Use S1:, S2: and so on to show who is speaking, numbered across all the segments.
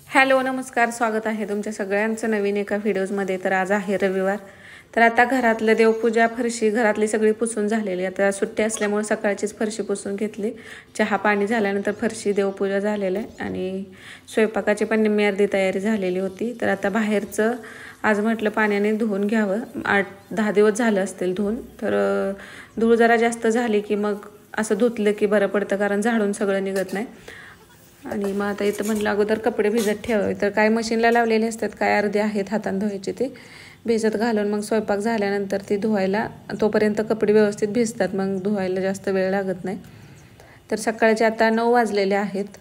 S1: Hello नमस्कार, स्वागत आहे तुमच्या सगळ्यांचं नवीन एका व्हिडिओजमध्ये। तर आज आहे रविवार। तर आता घरातलं देवपूजा फरशी घरातली सगळी पुसून झालेली। आता सुट्टी असल्यामुळे सकाळचीच फरशी पुसून घेतली। चहा पाणी झाल्यानंतर फरशी देवपूजा झालेलं आहे आणि स्वयंपाकाची पण निम्मी अर्धी तयारी झालेली होती। तर आता बाहेरचं आज म्हटलं पाण्याने धुवून घ्यावं। 8-10 दिवस झाले असतील धुवून। तर धूळ जरा जास्त झाली की मग असं धुतलं की बरं पडतं, कारण झाडून सगळं निघत नाही। आणि मग आता इथं म्हटलं अगोदर कपडे भिजत ठेवावे। तर काय मशीनला लावलेले असतात, काय अर्धे आहेत हाताने धुवायचे, ते भिजत घालून मग स्वयंपाक झाल्यानंतर ती धुवायला तोपर्यंत कपडे व्यवस्थित भिजतात, मग धुवायला जास्त वेळ लागत नाही। तर सकाळचे आता 9 वाजलेले आहेत।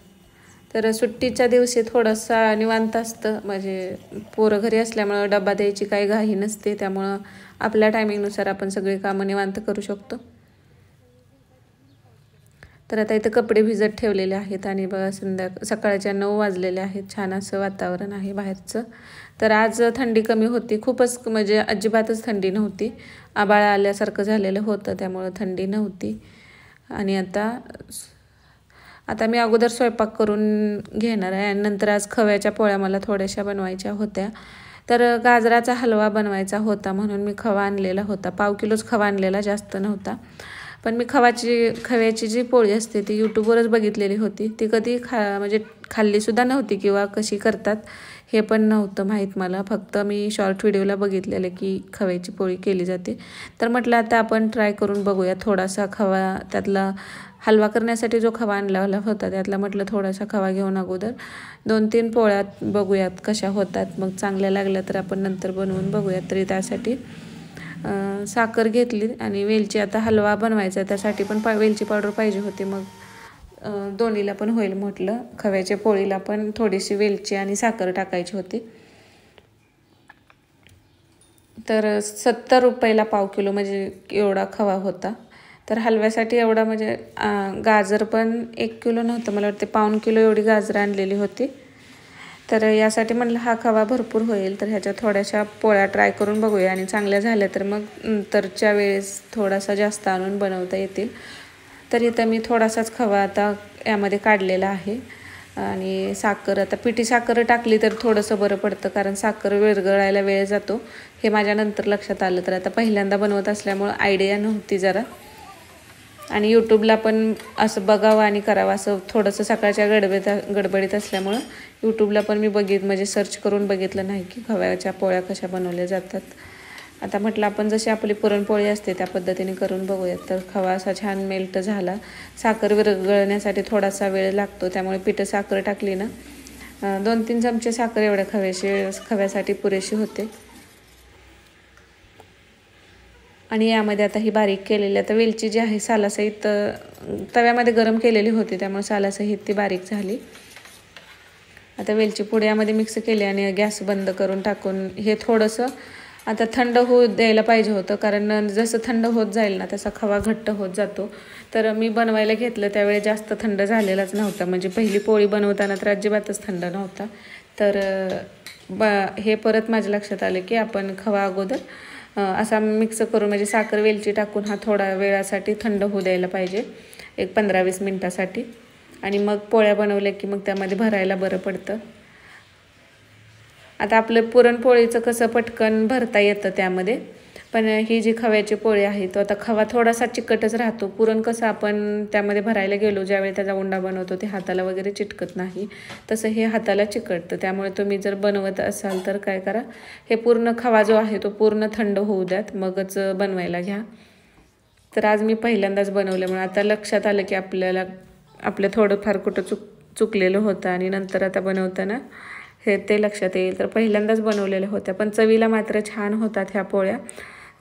S1: तर सुट्टीच्या दिवशी थोडंसं निवांत असतं, म्हणजे पोरं घरी असल्यामुळे डबा द्यायची काही घाई नसते, त्यामुळं आपल्या टायमिंगनुसार आपण सगळी कामं निवांत करू शकतो। तर आता इथं कपडे भिजत ठेवलेले आहेत आणि बघा सकाळच्या 9 वाजलेले आहेत। छान असं वातावरण आहे बाहेरचं। तर आज थंडी कमी होती, खूपच म्हणजे अजिबातच थंडी नव्हती। आभाळ आल्यासारखं झालेलं होतं, त्यामुळे थंडी नव्हती। आणि आता मी अगोदर स्वयंपाक करून घेणार आहे आणि नंतर आज खव्याच्या पोळ्या मला थोड्याशा बनवायच्या होत्या। तर गाजराचा हलवा बनवायचा होता म्हणून मी खवा आणलेला होता, 1/2 किलोच खवा आणलेला, जास्त नव्हता। पण मी खव्याची जी पोळी असते ती यूट्यूबवरच बघितलेली होती। ती कधी म्हणजे खाल्लीसुद्धा नव्हती किंवा कशी करतात हे पण नव्हतं माहीत मला, फक्त मी शॉर्ट व्हिडिओला बघितलेलं की खव्याची पोळी केली जाते। तर म्हटलं आता आपण ट्राय करून बघूया। थोडासा खवा, त्यातला हलवा करण्यासाठी जो खवा आणला होता त्यातला म्हटलं थोडासा खवा घेऊन अगोदर 2-3 पोळ्यात बघूयात कशा होतात, मग चांगल्या लागल्या तर आपण नंतर बनवून बघूयात। तरी त्यासाठी साखर घेतली आणि वेलची, आता हलवा बनवायचा त्यासाठी पण वेलची पावडर पाहिजे होती, मग दोन्हीला पण होईल म्हटलं। खव्याच्या पोळीला पण थोडीशी वेलची आणि साखर टाकायची होती। तर 70 रुपयाला 1/2 किलो म्हणजे एवढा खवा होता। तर हलव्यासाठी एवढा म्हणजे गाजर पण 1 किलो नव्हतं, मला वाटते 1/2 किलो एवढी गाजरं आणलेली होती। तर यासाठी म्हटलं हा खवा भरपूर होईल, तर ह्याच्या थोड्याशा पोळ्या ट्राय करून बघूया आणि चांगल्या झाल्या तर मग नंतरच्या वेळेस थोडासा जास्त आणून बनवता येतील। तर इथं मी थोडासाच खवा आता यामध्ये काढलेला आहे आणि साखर, आता पिठी साखर टाकली तर थोडंसं बरं पडतं, कारण साखर विरघळायला वेळ जातो, हे माझ्या नंतर लक्षात आलं। तर आता पहिल्यांदा बनवत असल्यामुळं आयडिया नव्हती जरा, आणि यूट्यूबला पण असं बघावं आणि करावं असं थोडंसं सकाळच्या गडबडीत असल्यामुळं यूट्यूबला पण मी म्हणजे सर्च करून बघितलं नाही की खव्याच्या पोळ्या कशा बनवल्या जातात। आता म्हटलं आपण जशी आपली पुरणपोळी असते त्या पद्धतीने करून बघूयात। तर खवा असा छान मेल्ट झाला। साखर विरघळण्यासाठी थोडासा वेळ लागतो, त्यामुळे पिठं साखर टाकली ना, 2-3 चमचे साखर एवढ्या खव्यासाठी पुरेशी होते। आणि यामध्ये आता ही बारीक केलेली, आता वेलची जी आहे सालासहित तव्यामध्ये गरम केलेली होती, त्यामुळे सालासहित ती बारीक झाली। आता वेलची पूड यामध्ये मिक्स केली आणि गॅस बंद करून टाकून हे थोडंसं आता थंड होऊ द्यायला पाहिजे होतं, कारण जसं थंड होत जाईल ना तसा खवा घट्ट होत जातो। तर मी बनवायला घेतलं त्यावेळी जास्त थंड झालेलाच नव्हता, म्हणजे पहिली पोळी बनवताना तर अजिबातच थंड नव्हता। तर हे परत माझ्या लक्षात आलं की आपण खवा अगोदर असा मिक्स करून, म्हणजे साखर वेलची टाकून हा थोडा वेळासाठी थंड होऊ द्यायला पाहिजे, एक 15-20 मिनिटासाठी, आणि मग पोळ्या बनवल्या की मग त्यामध्ये भरायला बरं पडतं। आता आपलं पुरणपोळीचं कसं पटकन भरता येतं त्यामध्ये, पण ही जी खव्याची पोळी आहे तो आता खवा थोडासा चिकटच राहतो। पुरण कसं आपण त्यामध्ये भरायला गेलो ज्यावेळी त्याचा उंडा बनवतो ते हाताला वगैरे चिटकत नाही, तसं हे हाताला चिकटतं। त्यामुळे तुम्ही जर बनवत असाल तर काय करा, हे पूर्ण खवा जो आहे तो पूर्ण थंड होऊ द्यात, मगच बनवायला घ्या। तर आज मी पहिल्यांदाच बनवल्यामुळे आता लक्षात आलं की आपलं थोडंफार कुठं चुकलेलं होतं आणि नंतर आता बनवताना ते लक्षात येईल। तर पहिल्यांदाच बनवलेल्या होत्या, पण चवीला मात्र छान होतात ह्या पोळ्या।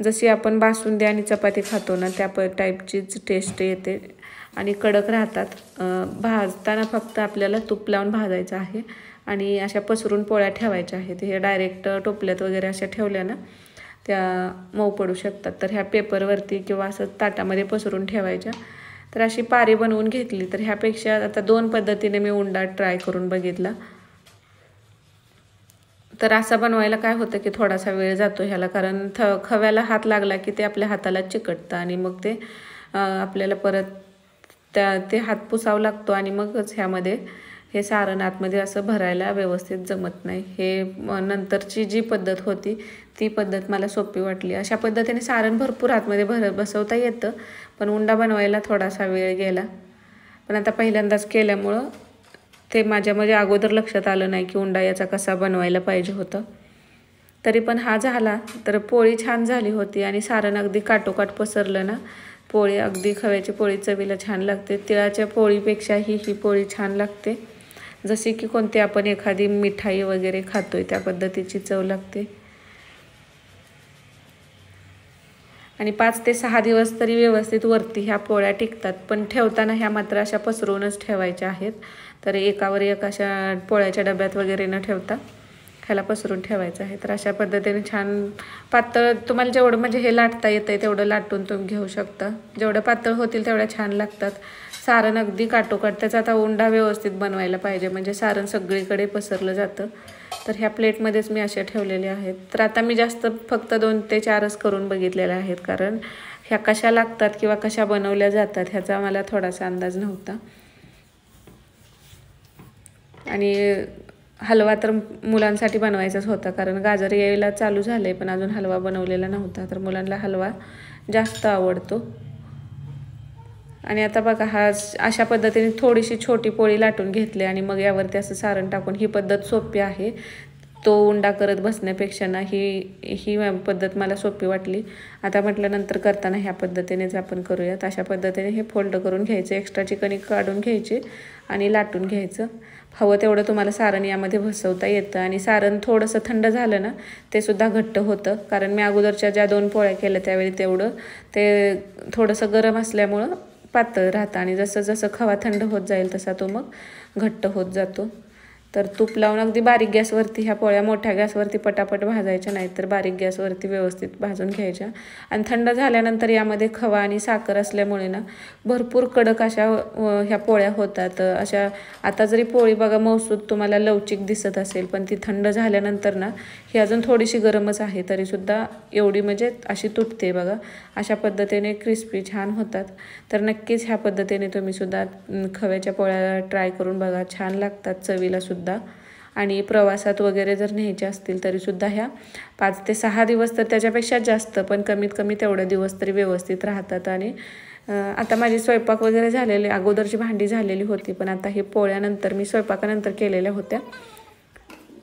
S1: जशी आपण बासुंदी आणि चपाती खातो ना त्या टाईपचीच टेस्ट येते आणि कडक राहतात। भाजताना फक्त आपल्याला तूप लावून भाजायचं आहे आणि अशा पसरून पोळ्या ठेवायच्या आहेत। हे डायरेक्ट टोपल्यात वगैरे अशा ठेवल्या ना त्या मऊ पडू शकतात, तर ह्या पेपरवरती किंवा असं ताटामध्ये पसरून ठेवायच्या। तर अशी पारी बनवून घेतली। तर ह्यापेक्षा आता 2 पद्धतीने मी उंडा ट्राय करून बघितला। तर असा बनवायला काय होतं की थोडासा वेळ जातो ह्याला, कारण खव्याला हात लागला की ते आपल्या हाताला चिकटतं आणि मग ते आपल्याला परत ते हात पुसावं लागतो आणि मगच ह्यामध्ये हे सारण आतमध्ये असं भरायला व्यवस्थित जमत नाही. हे नंतरची जी पद्धत होती ती पद्धत मला सोपी वाटली. अशा पद्धतीने सारण भरपूर आतमध्ये बसवता येतं, पण उंडा बनवायला थोडासा वेळ गेला. पण आता पहिल्यांदाच केल्यामुळं ते माझ्यामध्ये अगोदर लक्षात आलं नाही की उंडा याचा कसा बनवायला पाहिजे होता. तरी पण हा झाला. तर पोळी छान झाली होती आणि सारण अगदी काटोकाट पसरलं ना. पोळी अगदी खव्याची पोळी चवीला छान लागते. तिळाच्या पोळीपेक्षाही ही पोळी छान लागते. जशी की कोणती आपण एखादी मिठाई वगैरे खातोय त्या पद्धतीची चव लागते. आणि 5 ते 6 दिवस तरी व्यवस्थित वरती ह्या पोळ्या टिकतात. पण ठेवताना ह्या मात्र अशा पसरूनच ठेवायच्या आहेत. तर एकावर एक अशा पोळ्याच्या डब्यात वगैरे न ठेवता ह्याला पसरून ठेवायचं आहे. तर अशा पद्धतीने छान पातळ तुम्हाला जेवढं म्हणजे हे लाटता येतं आहे तेवढं लाटून तुम्ही घेऊ शकता. जेवढं पातळ होतील तेवढ्या छान लागतात. सारण अगदी काटोकाट त्याचा आता उंडा व्यवस्थित बनवायला पाहिजे म्हणजे सारण सगळीकडे पसरलं जातं. तर ह्या प्लेटमध्येच मी अशा ठेवलेल्या आहेत. तर आता मी जास्त फक्त 2 ते 4च करून बघितलेल्या आहेत, कारण ह्या कशा लागतात किंवा कशा बनवल्या जातात ह्याचा मला थोडासा अंदाज नव्हता. आणि हलवा तर मुलांसाठी बनवायचाच होता, कारण गाजर यायला चालू झाले पण अजून हलवा बनवलेला नव्हता. तर मुलांना हलवा जास्त आवडतो. आणि आता बघा अशा पद्धतीने थोडीशी छोटी पोळी लाटून घेतली आणि मग यावरती असं सारण टाकून. ही पद्धत सोपी आहे. तो उंडा करत बसण्यापेक्षा ना ही पद्धत मला सोपी वाटली. आता म्हटलं नंतर करताना ह्या पद्धतीनेच आपण करूयात. अशा पद्धतीने हे फोल्ड करून घ्यायचे, एक्स्ट्राची कणिक काढून घ्यायची आणि लाटून घ्यायचं. हवं तेवढं तुम्हाला सारण यामध्ये बसवता येतं. आणि सारण थोडंसं थंड झालं ना ते सुद्धा घट्ट होतं, कारण मी अगोदरच्या ज्या 2 पोळ्या केल्या त्यावेळी तेवढं ते थोडंसं गरम असल्यामुळं पातळ राहतं आणि जसं जसं खवा थंड होत जाईल तसा तो मग घट्ट होत जातो. तर तूप लावून अगदी बारीक गॅसवरती ह्या पोळ्या मोठ्या गॅसवरती पटापट भाजायच्या नाहीत, तर बारीक गॅसवरती व्यवस्थित भाजून घ्यायच्या. आणि थंड झाल्यानंतर यामध्ये खवा आणि साखर असल्यामुळे ना भरपूर कडक अशा ह्या पोळ्या होतात. अशा आता जरी पोळी बघा मऊसूद तुम्हाला लवचिक दिसत असेल, पण ती थंड झाल्यानंतर ना ही अजून थोडीशी गरमच आहे तरीसुद्धा एवढी म्हणजे अशी तुटते बघा. अशा पद्धतीने क्रिस्पी छान होतात. तर नक्कीच ह्या पद्धतीने तुम्ही सुद्धा खव्याच्या पोळ्या ट्राय करून बघा. छान लागतात चवीला सुद्धा. आणि प्रवासात वगैरे जर न्यायचे असतील तरीसुद्धा ह्या 5 ते 6 दिवस तर त्याच्यापेक्षा जास्त, पण कमीत कमी तेवढे दिवस तरी व्यवस्थित राहतात. आणि आता माझी स्वयंपाक वगैरे झालेली, अगोदरची भांडी झालेली होती, पण आता हे पोळ्यानंतर मी स्वयंपाकानंतर केलेल्या होत्या.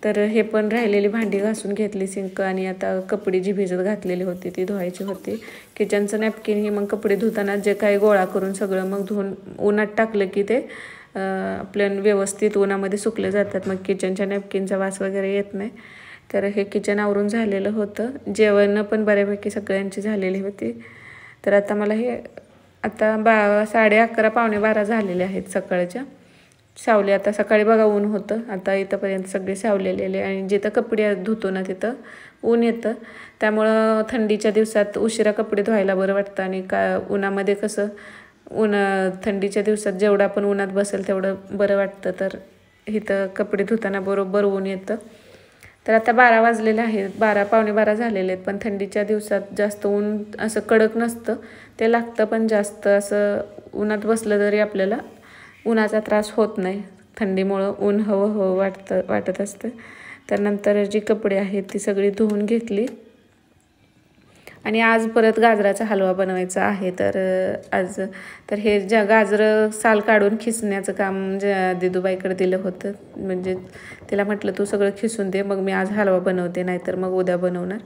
S1: तर हे पण राहिलेली भांडी घासून घेतली सिंक. आणि आता कपडे जी भिजत घातलेली होती ती धुवायची होती. किचनचं नॅपकिन ही मग कपडे धुताना जे काही गोळा करून सगळं मग धुवून उन्हात टाकलं की ते आपल्या व्यवस्थित उन्हामध्ये सुकले जातात. मग किचनच्या नॅपकिनचा वास वगैरे येत नाही. तर हे किचन आवरून झालेलं होतं. जेवण पण बऱ्यापैकी सगळ्यांची झालेली होती. तर आता मला हे आता 11:30 पावणे 12 झालेले आहेत सकाळच्या. सावली आता सकाळी बघा ऊन होतं, आता इथंपर्यंत सगळे सावलेले. आणि जिथं कपडे धुतो ना तिथं ऊन येतं, त्यामुळं थंडीच्या दिवसात उशिरा कपडे धुवायला बरं वाटतं. आणि उन्हामध्ये कसं थंडीच्या दिवसात जेवढं आपण उन्हात बसेल तेवढं बरं वाटतं. तर इथं कपडे धुताना बरोबर ऊन येतं. तर आता 12 वाजलेले आहेत, 12 पावणे 12 झालेले आहेत. पण थंडीच्या दिवसात जास्त ऊन असं कडक नसतं, ते लागतं. पण जास्त असं उन्हात बसलं तरी आपल्याला उन्हाचा त्रास होत नाही. थंडीमुळं ऊन हवं वाटत असतं. तर नंतर जी कपडे आहेत ती सगळी धुवून घेतली. आणि आज परत गाजराचा हलवा बनवायचा आहे. तर हे गाजरं साल काढून खिसण्याचं काम दिदूबाईकडे दिलं होतं. म्हणजे तिला म्हटलं तू सगळं खिसून दे, मग मी आज हलवा बनवते, नाहीतर मग उद्या बनवणार.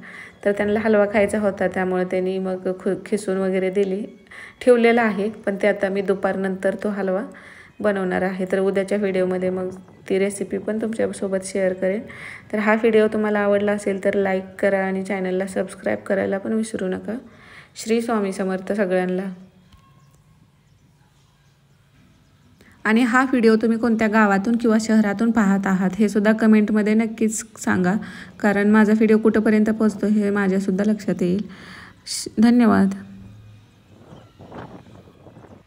S1: तर त्यांना हलवा खायचा होता, त्यामुळे त्यांनी मग खिसून वगैरे दिली. ठेवलेला आहे, पण ते आता मी दुपारनंतर तो हलवा बनवणार आहे. तर उद्याच्या व्हिडिओमध्ये मग ती रेसिपी पण तुमच्यासोबत शेअर करेन. तर हा व्हिडिओ तुम्हाला आवडला असेल तर लाईक करा आणि चॅनलला सबस्क्राईब करायला पण विसरू नका. श्री स्वामी समर्थ सगळ्यांना. आणि हा व्हिडिओ तुम्ही कोणत्या गावातून किंवा शहरातून पाहत आहात हे सुद्धा कमेंटमध्ये नक्कीच सांगा, कारण माझा व्हिडिओ कुठंपर्यंत पोहोचतो हे माझ्यासुद्धा लक्षात येईल. धन्यवाद.